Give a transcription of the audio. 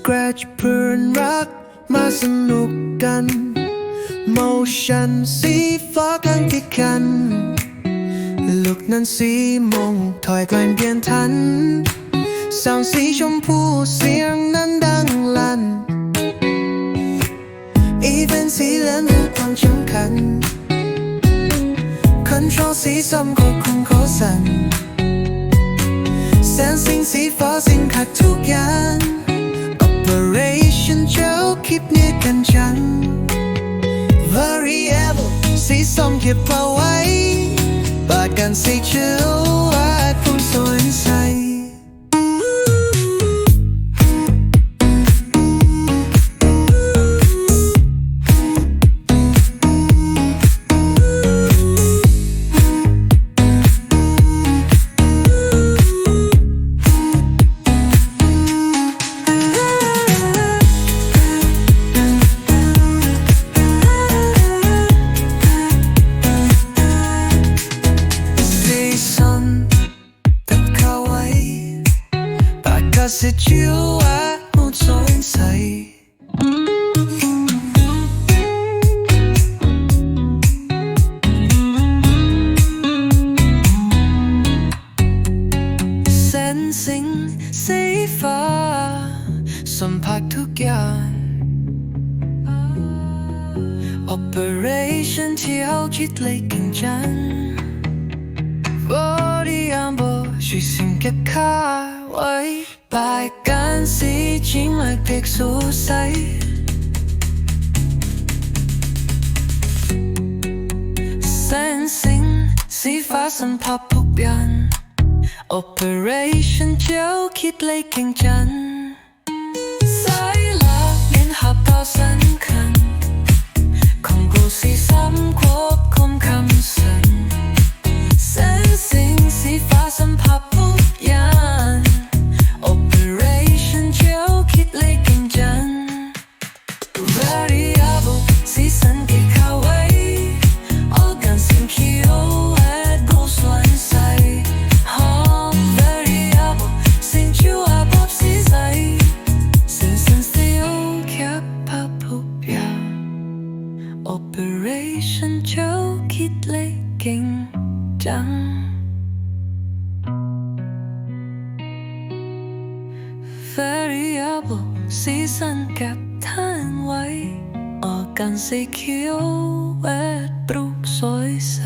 scratch เพื่อนรักมาสนุกกัน motion สีฟ้ากลางที่กันลุกนั้นสีมงถอยกลางเปลี่ยนทันสาวสีชมพูเสียงนั้นดังลั่นอีเวนต์สีเหลืองมีความสำคัญ control สีส้มควบคุมโคสั่นแสงสิงสีฟ้าสิงขัดทุกอย่าง operation เจ้าคิดเนี่ยกันจัง variable สีส้มเก็บเอาไว้ปากกันสีเขียวอาจผู้สนใจCause it's you I want so inside เส้นสิงสีฟ้าสัมผัสทุกอย่าง Operation ที่เอาคิดเลยกันจัง Body on board ช่วยสิ่งเก็บค่าไว้ปลายการสีจริงและเด็กสดใสแสงสิงสีฟ้าสัมผัสทุกอย่าง Operation เจ้าคิดเลยเก่งจังสายหลักเน้นหับเบาสำคัญของกูสีซ้ำควบคุมคำสั่นแสงสิงสีฟ้าสัมผัสทุกอย่างOperation เจ้าคิดเลยกันจัง Variable สีสันเก็บเข้าไว้ Organ สีเขียว Add goes one side Variable สีจูอาบอบสีใสสีสันสติลแคปพับทุกอย่าง Operation เจ้าคิดเลยเก่งจังVariable สีสันเก็บท่านไว้ออกกันสีเขียวแวดปลุกสวยใส